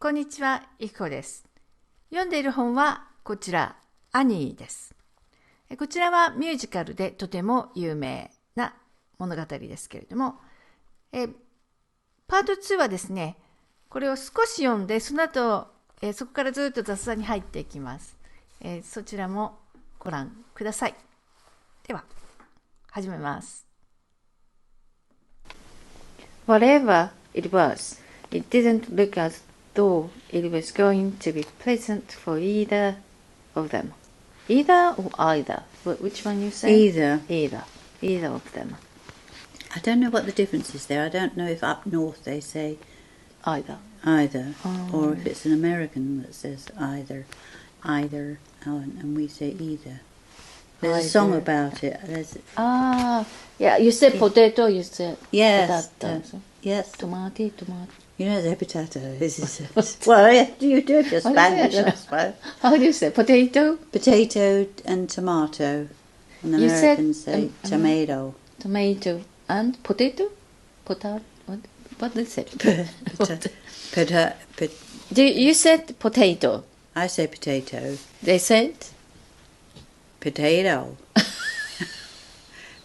こんにちは、いくこです。読んでいる本はこちら、アニーです。こちらはミュージカルでとても有名な物語ですけれども、パート2はですね、これを少し読んで、その後、そこからずっと雑談に入っていきます。そちらもご覧ください。では、始めます。Whatever it was, it didn't look as though it was going to be pleasant for either of them. Either or either? Which one you say? Either. Either of them. I don't know what the difference is there. I don't know if up north they say Either. Or if it's an American that says either, and we say either. There's a song about it. Yeah, you said potato, you said potato. Yes. Tomato. You know they're potatoes. Well, you do if you're Spanish, I suppose. How do you say? Potato? Potato and tomato. And the Americans say tomato. Tomato and potato? What they say? You said potato. I say potato. They said? Potato.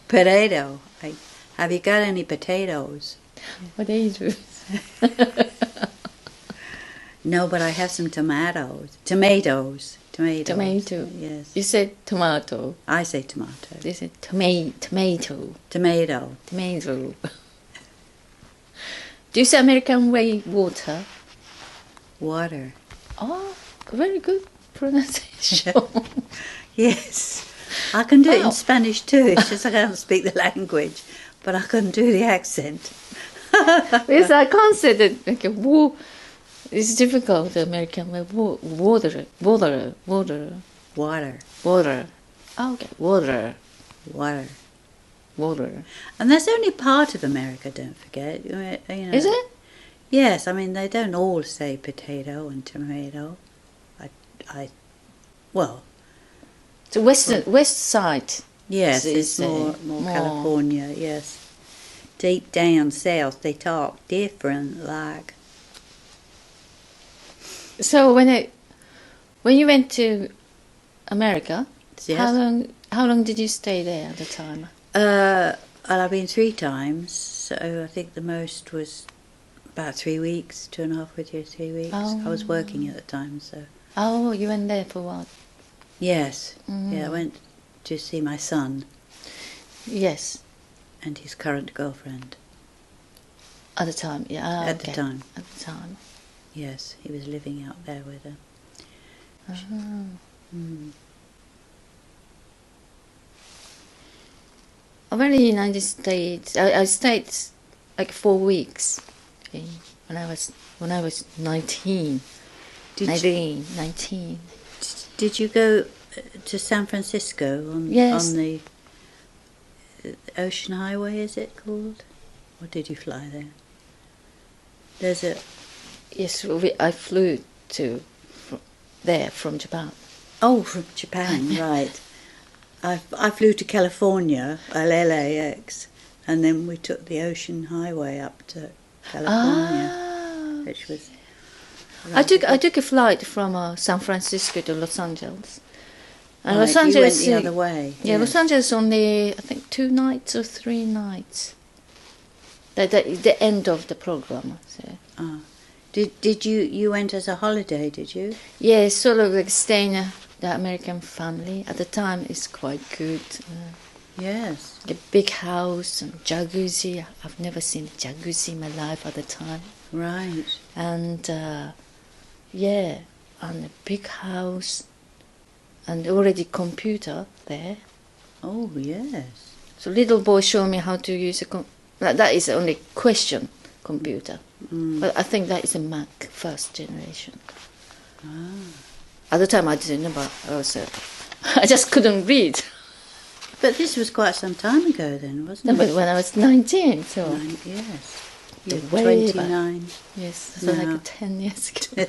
Potato. Have you got any potatoes? Potatoes. No, but I have some tomatoes. Tomatoes. Tomato. Yes. You said tomato. I say tomato. They said tomato. Tomato. Do you say American way water? Water. Oh, very good pronunciation. Yes. I can do it in Spanish too. It's just I can't speak the language, but I can do the accent. Yes, I can't say that. Like, it's difficult, the American way. Water. Oh, okay, water. And that's only part of America, don't forget. You know, Is it? Yes, I mean, they don't all say potato and tomato. The west side. Yes, it's more California, yes. Deep down south, they talk different, like. So when you went to America, yes. How long did you stay there at the time? I've been 3 times, so I think the most was about 3 weeks, 2.5 years, 3 weeks. Oh. I was working at the time, so. Oh, you went there for what? Yes, yeah, I went to see my son. Yes. And his current girlfriend. At the time, yeah. At the time. At the time. Yes, he was living out there with her. I went to the United States. I stayed like 4 weeks when I was 19. 19. Did you go to San Francisco on the Ocean Highway, is it called? Or did you fly there? There's a... Yes, I flew there from Japan. Oh, from Japan, right. I flew to California, LAX, and then we took the Ocean Highway up to California, which was... I took a flight from San Francisco to Los Angeles. And Los Angeles, you went the other way. Yeah, Los Angeles only, I think, 2 nights or 3 nights. The end of the program. So. Did you went as a holiday? Did you? Yeah, sort of like staying the American family. At the time, it's quite good. Yes. The big house and jacuzzi. I've never seen a jacuzzi in my life at the time. Right. And and a big house. And already computer there. Oh, yes. So little boy showed me how to use that is only question computer. But I think that is a Mac first generation. At the time I didn't know, but I just couldn't read. But this was quite some time ago then, wasn't it? But when I was 19, so... Yes. You're 29. Back. Yes, so like 10 years ago.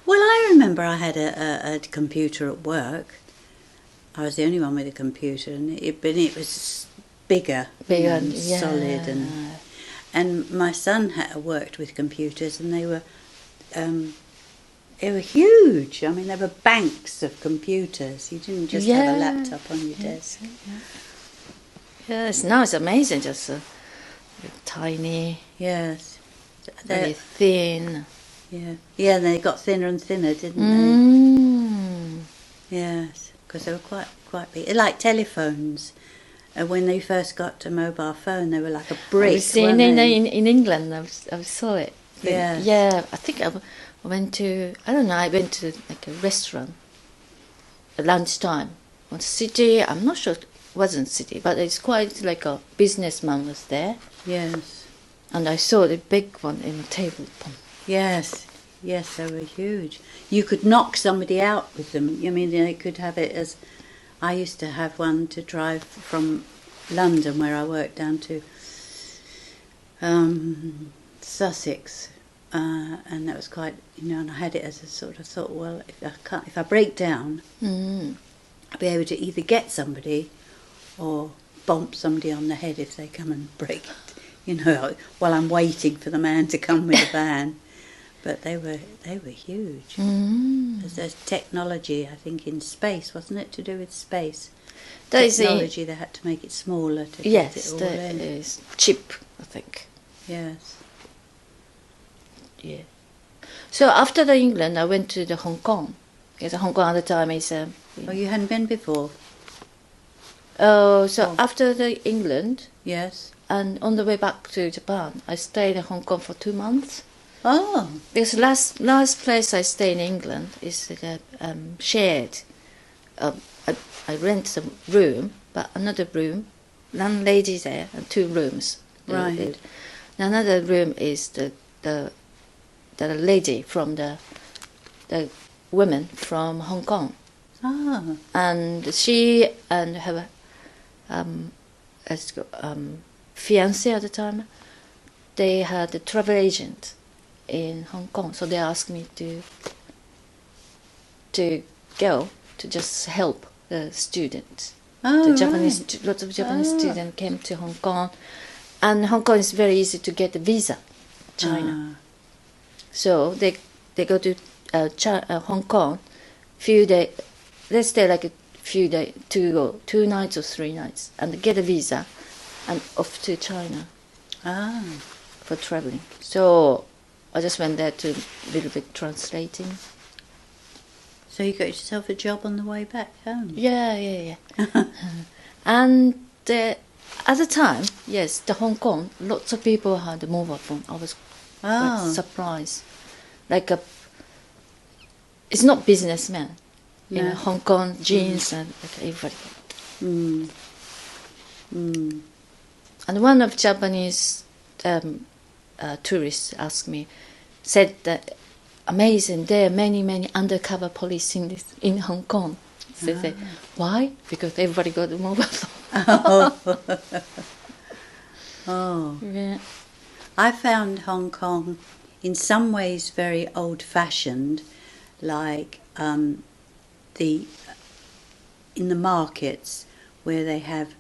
Well, I remember I had a computer at work. I was the only one with a computer, and it was bigger, yeah. solid, and my son worked with computers, and they were huge. I mean, there were banks of computers. You didn't just have a laptop on your desk. Yes, now it's amazing, just tiny, Yes. very thin. Yeah, they got thinner and thinner, didn't they? Yes, because they were quite big. Like telephones. When they first got a mobile phone, they were like a brick. I've seen in England. I saw it. Yes. Yeah, I think I went to like a restaurant at lunchtime. On city, I'm not sure it wasn't city, but it's quite like a businessman was there. Yes. And I saw the big one in the table. Yes, they were huge. You could knock somebody out with them. I mean, they could have it as... I used to have one to drive from London, where I worked, down to Sussex, and that was quite, and I had it as a sort of thought, well, if I break down, I'll be able to either get somebody or bump somebody on the head if they come and break it, while I'm waiting for the man to come with the van. But they were huge. There's technology, I think, in space, wasn't it, to do with space? Technology, they had to make it smaller to get it all in. Yes, is chip, I think. Yes. Yeah. So after the England, I went to the Hong Kong. Because Hong Kong at the time is... Oh, you hadn't been before? After the England... Yes. And on the way back to Japan, I stayed in Hong Kong for 2 months. Oh. Because last place I stayed in England is shared. I rent a room, but another room, landlady there, and 2 rooms. Right. Another room is the lady from the women from Hong Kong. Ah. And she and her fiancé at the time, they had a travel agent in Hong Kong, so they asked me to go to just help the students. Oh, Lots of Japanese students came to Hong Kong, and Hong Kong is very easy to get a visa, China. So they go to Hong Kong, few days. They stay like a few days, 2 nights or 3 nights, and get a visa, and off to China for traveling. So I just went there to a little bit translating. So you got yourself a job on the way back home? Yeah. And at the time, yes, the Hong Kong, lots of people had a mobile phone. I was quite surprised. Like it's not businessmen. No. Hong Kong jeans and like everybody. And one of Japanese tourists asked me, said that amazing, there are many undercover police in Hong Kong. So they say, why? Because everybody got a mobile phone. Yeah. I found Hong Kong in some ways very old-fashioned, like in the markets where they have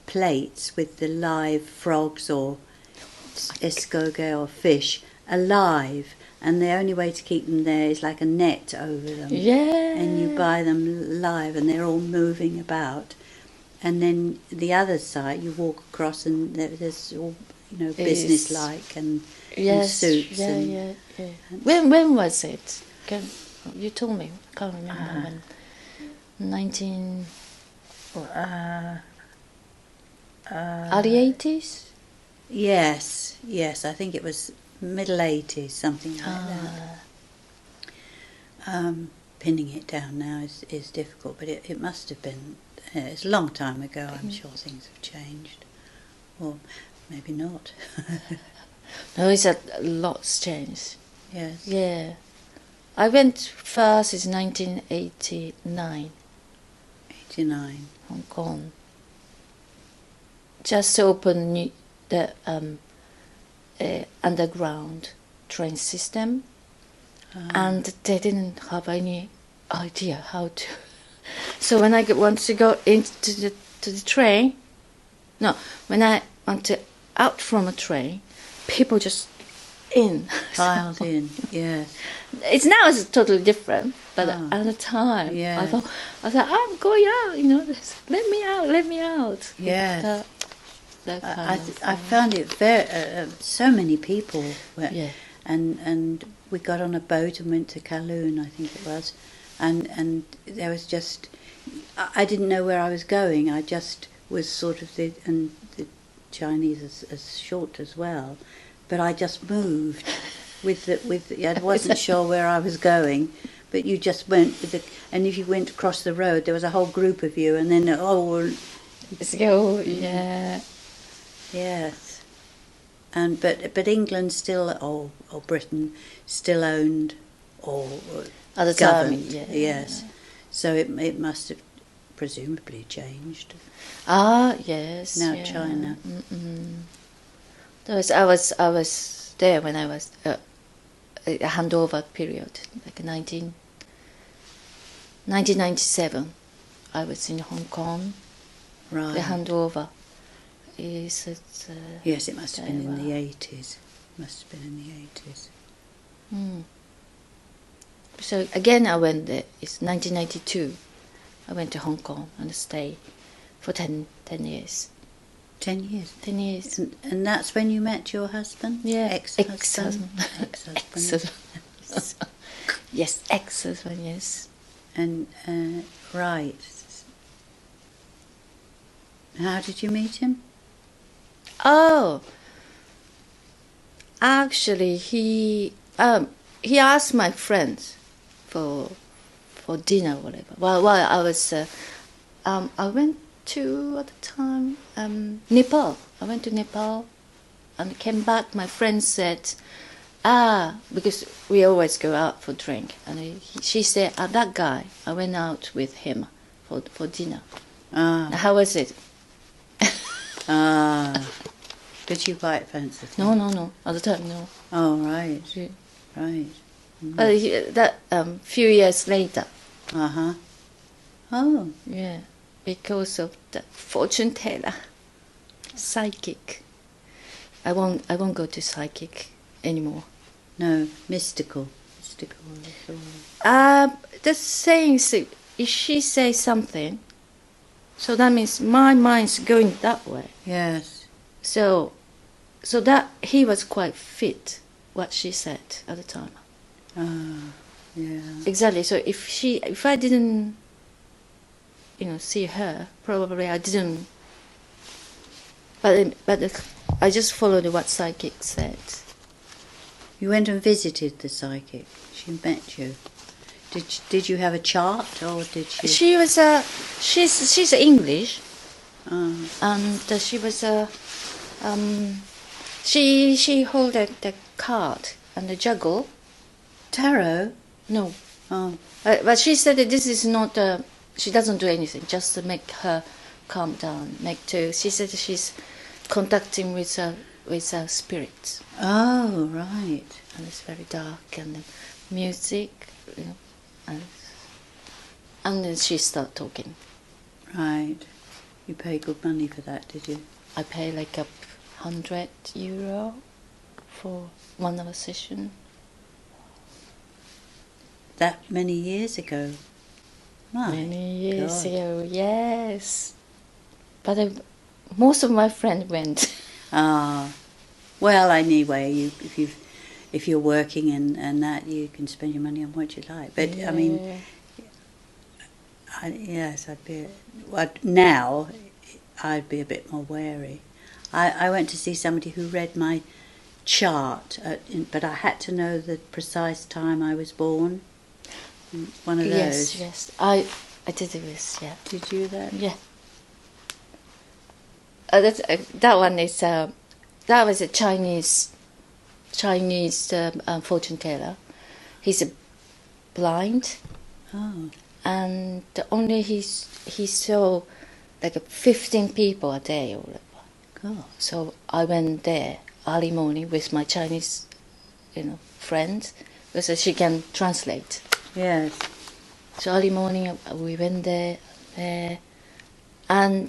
plates with the live frogs or escargot or fish alive, and the only way to keep them there is like a net over them. Yeah. And you buy them live, and they're all moving about. And then the other side, you walk across, and there's all business-like and suits. Yeah. When was it? You told me. I can't remember when. 19. Early 80s. Yes. I think it was middle 80s, something like that. Pinning it down now is difficult, but it must have been. It's a long time ago. I'm sure things have changed, or maybe not. No, it's a lot's changed. Yes. Yeah, I went first in 1989. 89. Hong Kong. Just opened the underground train system, and they didn't have any idea how to. So when I wanted to go into the train, when I want to out from a train, people just in. Piled in, yes. It's totally different, but at the time, yes. I thought, I'm going out, let me out. Yes. I found it very, so many people were, yeah. and we got on a boat and went to Kowloon, I think it was, and there was just, I didn't know where I was going. I just was sort of the Chinese as short as well, but I just moved I wasn't sure where I was going, but you just went and if you went across the road, there was a whole group of you, and then let's go, yeah. Yes, and but England still, or Britain still owned or at the governed. Time, yeah. Yes, so it must have presumably changed. Yes. Now yeah. China. I was there when I was a handover period, like 1997. I was in Hong Kong. Right. The handover. Yes, it must have been in the 80s. Must have been in the 80s. So again, I went there. It's 1992. I went to Hong Kong and stayed for 10 years. 10 years? 10 years. And that's when you met your husband? Yeah. Ex-husband? Ex-husband. Yes, ex-husband, yes. And, right. How did you meet him? Oh, actually, he asked my friends for dinner or whatever. While I was, I went to at the time Nepal. I went to Nepal and came back. My friend said, because we always go out for drink, and she said, that guy. I went out with him for dinner. How was it? Did you quite fancy him? No. At the time, no. Oh, right. Yeah. Right. That few years later. Oh. Yeah, because of the fortune teller, psychic. I won't go to psychic anymore. No, mystical. The saying is, if she says something, so that means my mind's going that way. Yes. So that he was quite fit, what she said at the time. Yeah. Exactly. So if I didn't, see her, probably I didn't. But I just followed what psychic said. You went and visited the psychic. She met you. Did you have a chart, or did she? She was she's English, and she was she held the card and the juggle. Tarot? No. Oh. But she said that this is not. She doesn't do anything, just to make her calm down. She said that she's contacting with her spirits. Oh, right. And it's very dark, and the music, and then she started talking. Right. You paid good money for that, did you? I paid like €100 for 1 hour session. That many years ago? Many years ago, yes. But most of my friends went. Well, anyway, if you're working and that, you can spend your money on what you like. But yeah. I mean, yes, now I'd be a bit more wary. I went to see somebody who read my chart, but I had to know the precise time I was born. One of those. Yes. I did this. Yeah. Did you that? Yeah. That one is that was a Chinese fortune teller. He's blind. Oh. And only he saw like 15 people a day or whatever. God. So I went there early morning with my Chinese, friends, because she can translate. Yes. So early morning we went there, and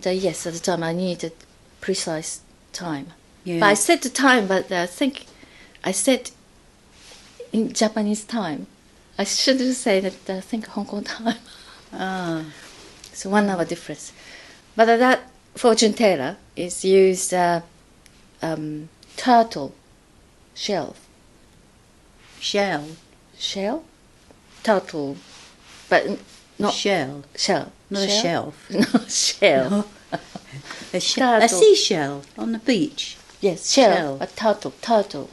yes, at the time I needed precise time. Yeah. But I said the time, but I think I said in Japanese time. I should say that I think Hong Kong time. So 1 hour difference. But that fortune teller is used turtle shell. Shell? Turtle. But not Shell. Not a shelf. No, shell. A Turtle. seashell on the beach. Yes, shell. A turtle. Turtle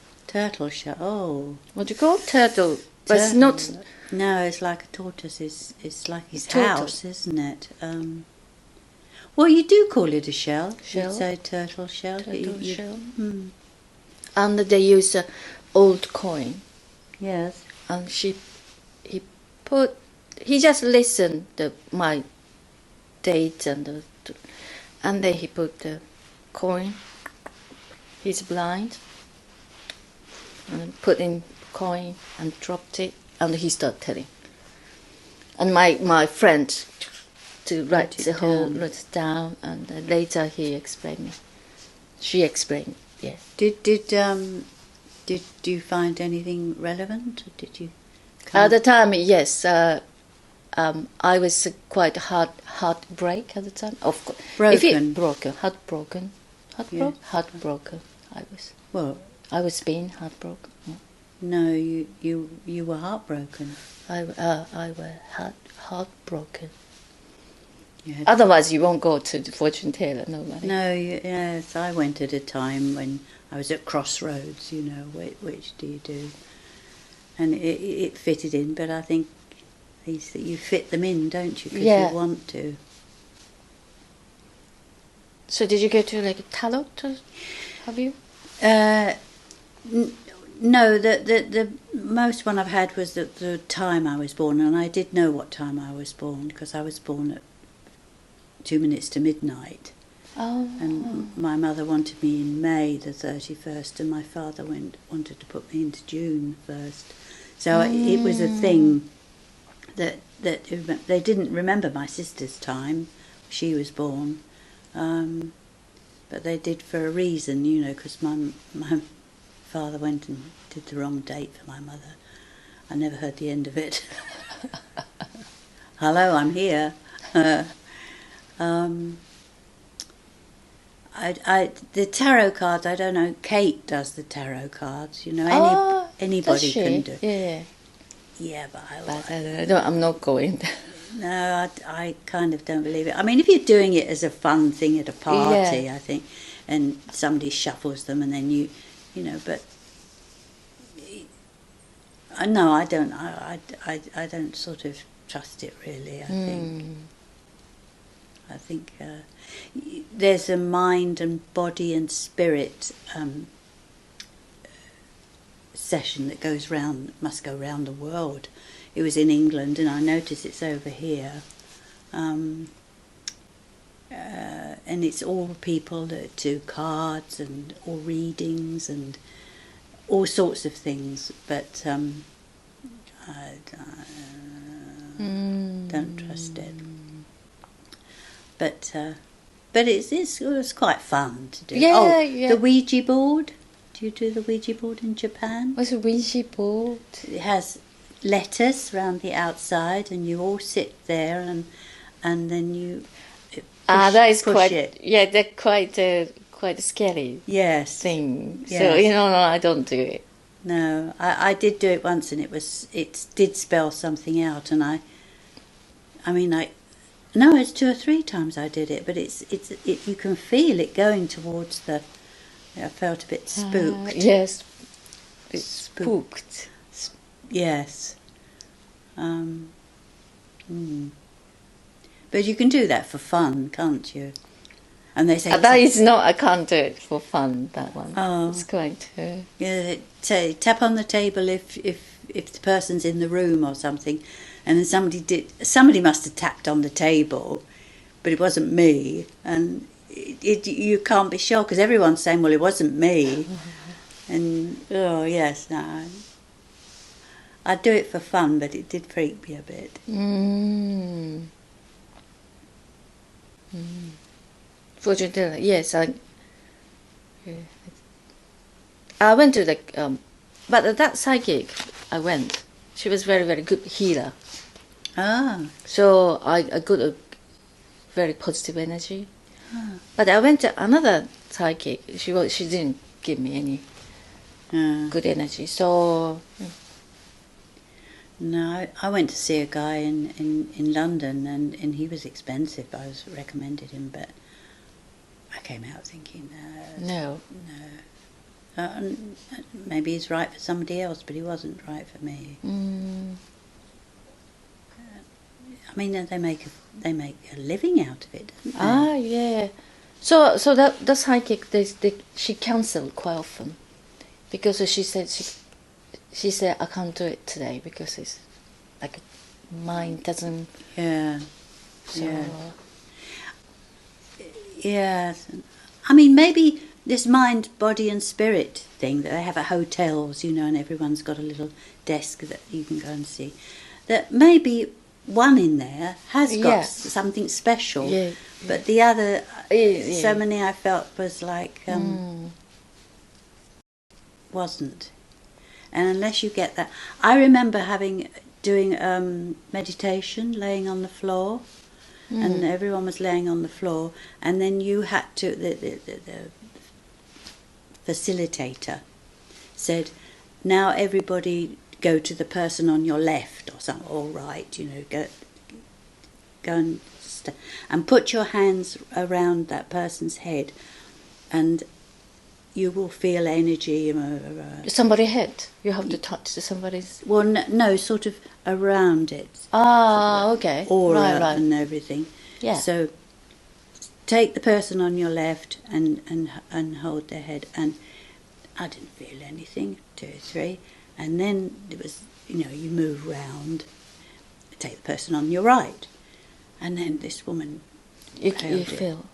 shell. Oh. What do you call turtle? But it's not. No, it's like a tortoise. It's like his Turtle. house, isn't it? Well, you do call it a shell. Shell. You say turtle shell. Turtle shell. Hmm. And they use an old coin. Yes. And he just listened my date and then he put the coin. He's blind. And put in coin and dropped it, and he started telling. And my friend to write it down, and later he explained me. She explained, yes. Did you find anything relevant? Did you? At the time, yes. I was quite heartbreak at the time. Of course, heartbroken. I was. Well, I was being heartbroken. Yeah. no, you were heartbroken. I was heartbroken. You Otherwise, you won't go to the fortune teller, nobody. No, yes, I went at a time when I was at crossroads. Which do you do? And it fitted in, but I think you fit them in, don't you? Because you want to. So did you go to like a tarot? Have you? No, the most one I've had was the time I was born, and I did know what time I was born because I was born at 2 minutes to midnight. Oh. And my mother wanted me in May the 31st, and my father wanted to put me into June 1st. So it was a thing that they didn't remember my sister's time. She was born. But they did for a reason, because my father went and did the wrong date for my mother. I never heard the end of it. Hello, I'm here. The tarot cards, I don't know. Kate does the tarot cards. Anybody can do. Yeah. Yeah, but I'm not going. No, I kind of don't believe it. I mean, if you're doing it as a fun thing at a party, I think, and somebody shuffles them, and then but no, I don't. I don't sort of trust it really. I think there's a mind and body and spirit session that must go round the world. It was in England, and I notice it's over here. And it's all people that do cards and all readings and all sorts of things. But I don't trust it. But it was quite fun to do. The Ouija board. Do you do the Ouija board in Japan? What's a Ouija board? It has letters around the outside, and you all sit there, and then you that is push quite it. Yeah, they're quite scary. Yes. Thing. Yes. So no, I don't do it. No, I did do it once, and it did spell something out, and no, it's 2 or 3 times I did it, but you can feel it going towards the. I felt a bit spooked. Yes, it's spooked. Yes. But you can do that for fun, can't you? And they say that is not. I can't do it for fun. That one. Oh, it's quite. Yeah, they say tap on the table if the person's in the room or something, and then somebody must have tapped on the table, but it wasn't me, and you can't be sure because everyone's saying, well, it wasn't me, and yes, no. I'd do it for fun, but it did freak me a bit. Fortune teller, yes, I went to the, but that psychic I went, she was very, very good healer. So I got a very positive energy. But I went to another psychic. She didn't give me any good energy. So no, I went to see a guy in London, and he was expensive. I was recommended him, but I came out thinking, no. Maybe he's right for somebody else, but he wasn't right for me. I mean, they make a living out of it, don't they? Yeah. So that the psychic, she cancelled quite often, because she said I can't do it today because it's like mind doesn't. Yeah. So, yeah. I mean, maybe this mind, body, and spirit thing that they have at hotels, and everyone's got a little desk that you can go and see. That maybe one in there has got something special, but the other, so many I felt was like wasn't. And unless you get that, I remember doing meditation, laying on the floor, and everyone was laying on the floor, and then you had to the facilitator said, now everybody go to the person on your left or something, all right, go and put your hands around that person's head, and you will feel energy. Somebody's head. You have to touch somebody's. Well, no, sort of around it. Okay. Aura right. and everything. Yeah. So take the person on your left and hold their head, and I didn't feel anything. 2 or 3, and then it was you move round. Take the person on your right, and then this woman. You felt.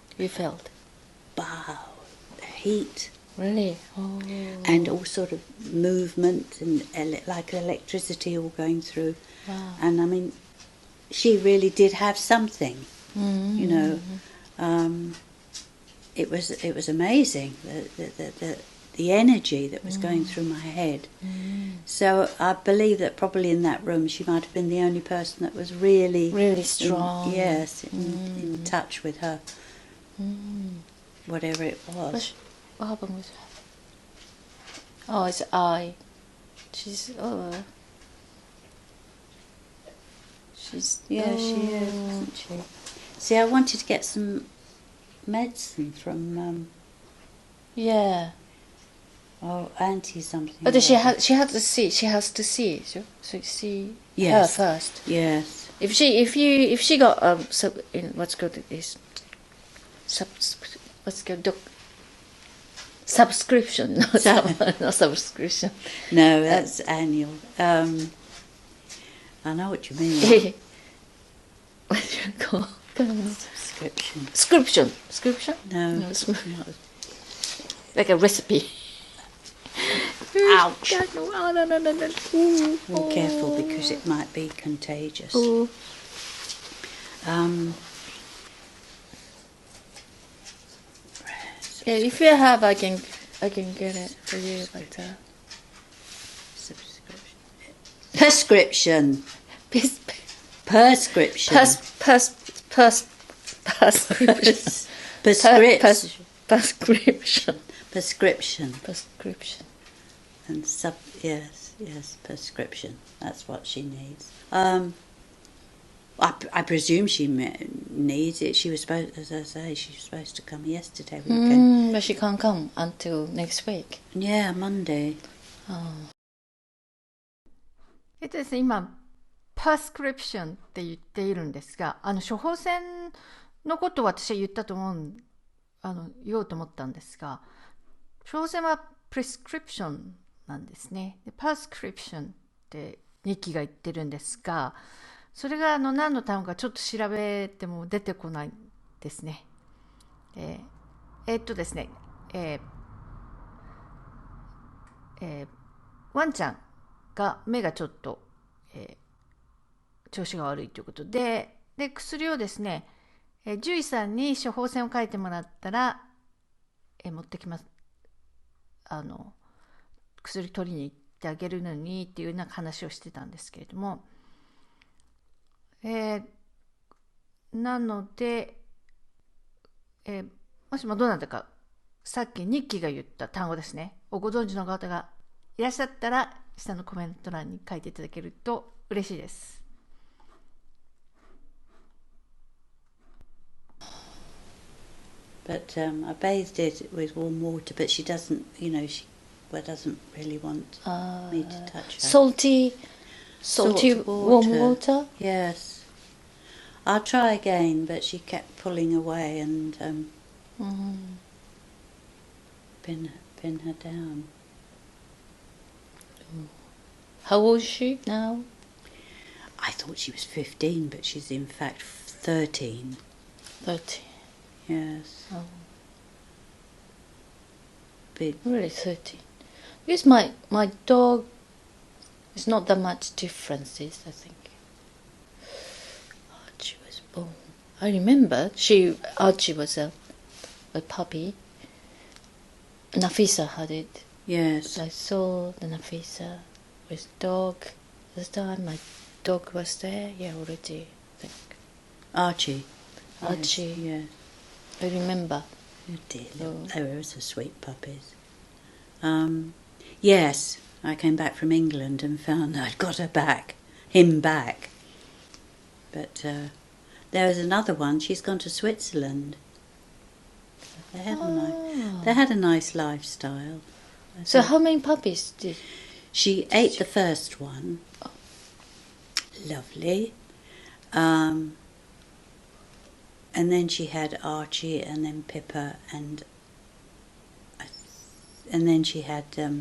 Wow, the heat. Really? And all sort of movement and like electricity all going through. Wow. And I mean, she really did have something, It was amazing, the energy that was going through my head. So I believe that probably in that room she might have been the only person that was really strong. In touch with her, whatever it was. What happened with her? Oh, it's I. She's She is, isn't she? See, I wanted to get some medicine from Auntie something. But she has to see. So see her first. Yes. If she got what's called this subscription, not subscription. No, that's annual. I know what you mean. What do you call Subscription. Subscription? No. Like a recipe. Ouch. No. Be careful because it might be contagious. Yeah, if you have, I can get it for you. But prescription. Prescription. Prescription. And yes, prescription. That's what she needs. I presume she needs it. She was supposed, as I say, she was supposed to come yesterday. But she can't come until next week. Yeah, Monday. ですね、今、prescription って言っているんですが、処方箋のことを私は言おうと思ったんですが、処方箋は prescription なんですね。で prescription って日記が言ってるんですが、それが何の単語かちょっと調べても出てこないですね。ですね、ワンちゃんが目がちょっと、調子が悪いということで、薬をですね、獣医さんに処方箋を書いてもらったら、持ってきます。薬取りに行ってあげるのにっていうなんか話をしてたんですけれども、なので、もしもどうなったか、さっきニッキが言った単語ですねをご存知の方がいらっしゃったら下のコメント欄に書いていただけると嬉しいです。But I bathed it with warm water, but she doesn't, she doesn't really want me to touch her. Salty warm water? Yes. I'll try again, but she kept pulling away and pin her down. How old is she now? I thought she was 15, but she's in fact 13. 13. Yes. Oh. Big. Really 13. Because my dog is not that much differences, I think. Archie was born. I remember Archie was a puppy. Nafisa had it. Yes. I saw the Nafisa with dog. This time my dog was there, already, I think. Archie. Archie. Yes. I remember. Oh dear, Oh. they were so sweet puppies. Yes, I came back from England and found I'd got him back. But there was another one. She's gone to Switzerland. They had a nice lifestyle. So how many puppies did? She ate the first one. Lovely. And then she had Archie, and then Pippa, and then she had I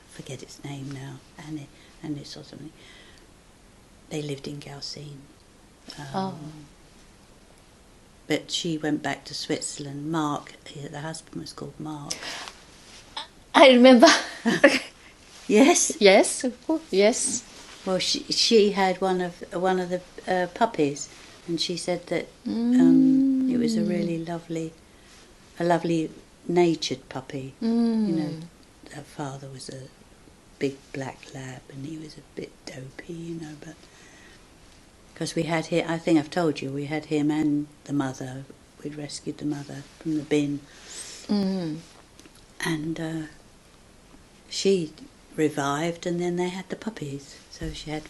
forget its name now, Annis or something. They lived in Gaucine. But she went back to Switzerland. Mark, the husband was called Mark. I remember. Yes. Yes, of course. Yes. Well, she had one of the puppies, and she said that it was a really lovely natured puppy. Her father was a big black lab, and he was a bit dopey, but because we had him, I think I've told you, we had him and the mother. We'd rescued the mother from the bin, and she revived, and then they had the puppies. So she had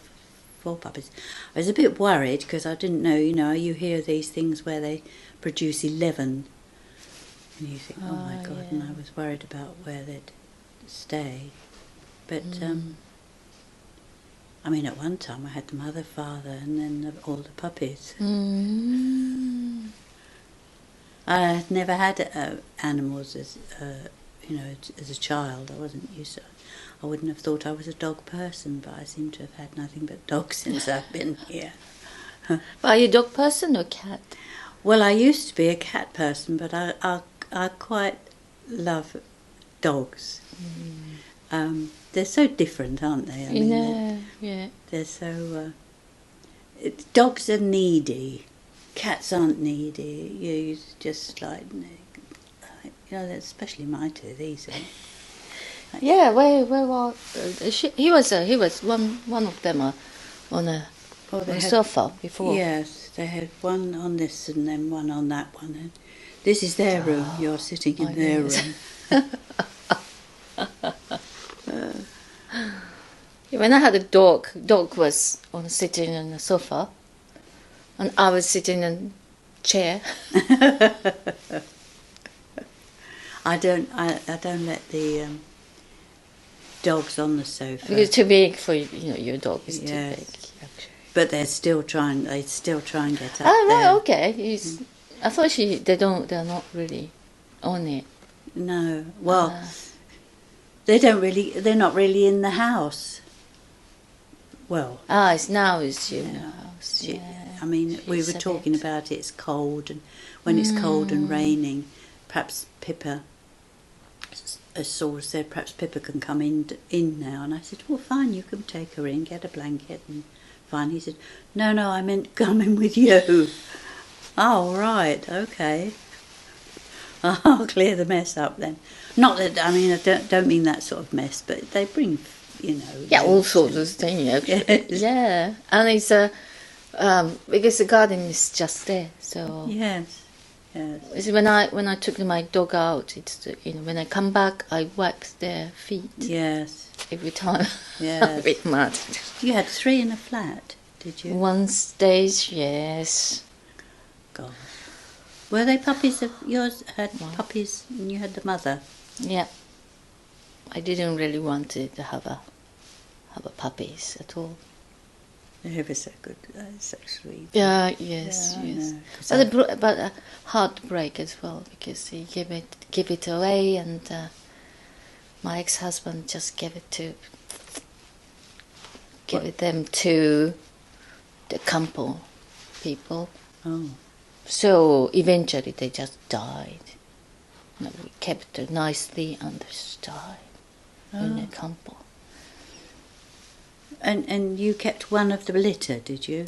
4 puppies. I was a bit worried because I didn't know, you hear these things where they produce 11, and you think, oh my God, yeah. and I was worried about where they'd stay. But I mean, at one time I had the mother, father, and then all the puppies. I had never had animals as as a child. I wasn't used to. I wouldn't have thought I was a dog person, but I seem to have had nothing but dogs since I've been here. Are you a dog person or cat? Well, I used to be a cat person, but I quite love dogs. They're so different, aren't they? I mean, they're so... dogs are needy. Cats aren't needy. You just especially my two, these are... Yeah, well, he was one of them on a sofa before. Yes, they had one on this and then one on that one. And this is their room. You're sitting in their room. When I had a dog was sitting on the sofa, and I was sitting in a chair. I don't let the dogs on the sofa. It's too big for your dog is too big. Actually. But they still try and get up there. Right, okay. I thought they're not really on it. No, well, they're not really in the house. Well, it's your house. I mean, we were talking about it's cold, and when it's cold and raining, perhaps Pippa, as Saul said, perhaps Pippa can come in now. And I said, well, fine, you can take her in, get a blanket, and fine. He said, no, I meant come in with you. Oh, right, okay. I'll clear the mess up then. Not that, I mean, I don't mean that sort of mess, but they bring, you know. Yeah, all sorts of things. Yes. Yeah, and it's because the garden is just there. So Yes, yes. it's when I took my dog out, it's when I come back, I wipe their feet Yes, every time. yes. A bit mad. You had 3 in a flat, did you? One stage, yes. God. Were they puppies of yours? Had puppies and you had the mother? Yeah, I didn't really want to have a puppies at all. They were so good, so sweet. Yeah, yes, Yeah, yes. I know, But a heartbreak as well because he gave it away, and my ex-husband just gave them to the Campo people. Oh, So eventually they just died. No, we kept it nicely and they just died in the Campo. and you kept one of the litter, did you?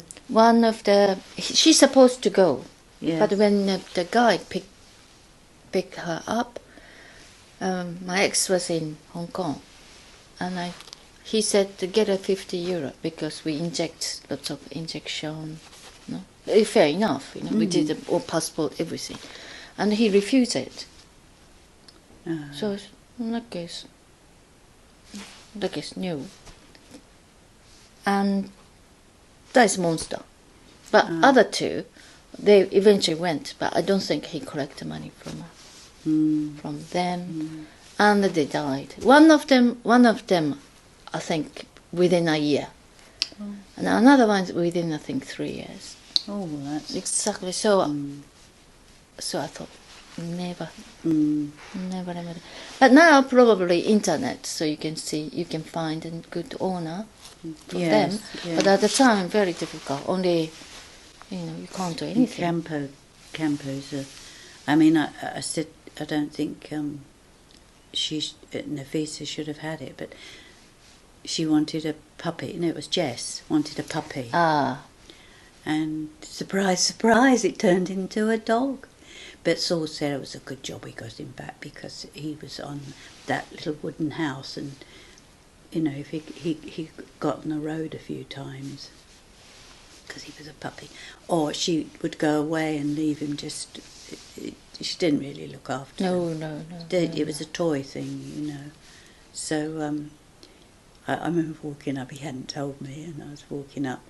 She's supposed to go, Yes. but when the guy picked her up, my ex was in Hong Kong, and he said to get her €50 because we inject lots of injection. No, fair enough. We did all passport, everything, and he refused it. So in that case, no. And that's monster. But other two, they eventually went, but I don't think he collected money from them, and they died. One of them, I think, within a year, and another one within, I think, 3 years. Oh, well, that's... Exactly. So I thought, never. But now probably internet, so you can find a good owner for them. Yes. But at the time, very difficult. Only, you can't do anything. Campo's I mean, I said, I don't think Nafisa should have had it, but she wanted a puppy. No, it was Jess wanted a puppy. Ah. And surprise, surprise, it turned into a dog. But Saul said it was a good job we got him back because he was on that little wooden house, and if he got on the road a few times because he was a puppy, or she would go away and leave him. She didn't really look after him. No. It was a toy thing, So I remember walking up. He hadn't told me, and I was walking up.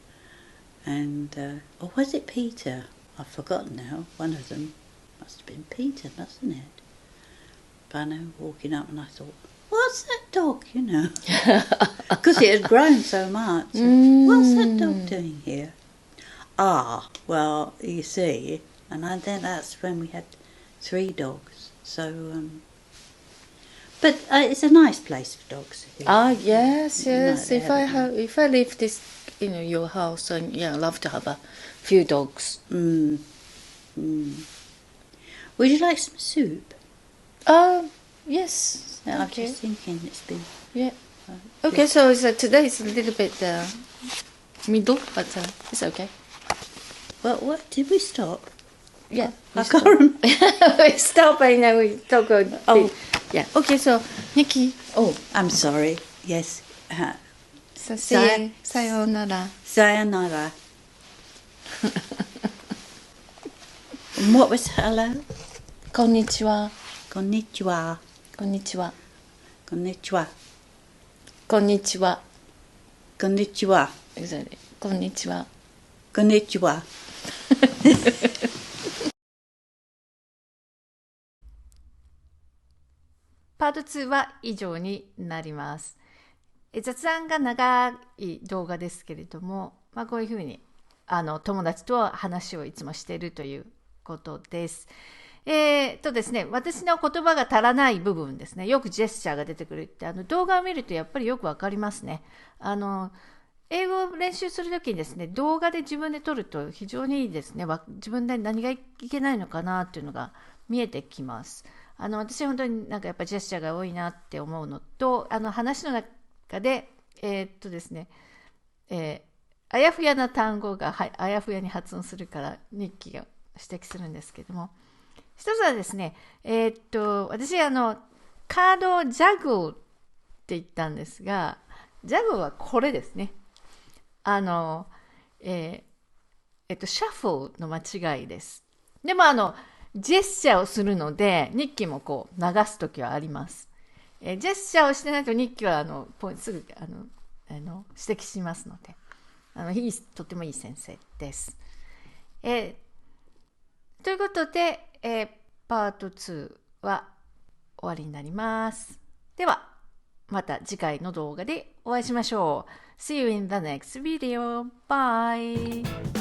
And, or was it Peter? I've forgotten now. One of them must have been Peter, mustn't it? But I know, walking up, and I thought, what's that dog, Because it had grown so much. What's that dog doing here? Well, you see, and then that's when we had 3 dogs. So, but it's a nice place for dogs. Yes. If I leave this, your house, and I'd love to have a few dogs. Would you like some soup? Yes. I'm just thinking it's been... Yeah. Okay, so today is a little bit middle, but it's okay. Well, what did we stop? Yeah. I can't remember. We stop and now we talk about... Oh. Yeah. Okay, so, Nikki. Oh. I'm sorry. Yes. So, sayonara. Sayonara. And what was hello? Konnichiwa. Konnichiwa. Konnichiwa. Konnichiwa. Konnichiwa. Konnichiwa. Exactly. Konnichiwa. Konnichiwa. パート2は以上になります。雑談が長い動画ですけれども、こういうふうに友達と話をいつもしているということです。ですね、私の言葉が足らない部分ですね、よくジェスチャーが出てくるって動画を見るとやっぱりよくわかりますね。英語を練習するときにですね、動画で自分で撮ると非常にいいですね。自分で何がいけないのかなっていうのが見えてきます。私は本当にやっぱジェスチャーが多いなって思うのと、話の中でですね、あやふやな単語があやふやに発音するから日記が指摘するんですけども、一つはですね、私カードをジャグって言ったんですが、ジャグはこれですね。シャッフルの間違いです。でもジェスチャーをするので、日記もこう流すときはあります。ジェスチャーをしてないと日記はすぐ指摘しますので、とてもいい先生です。ということで、パート2は終わりになります。では、また次回の動画でお会いしましょう。See you in the next video. Bye!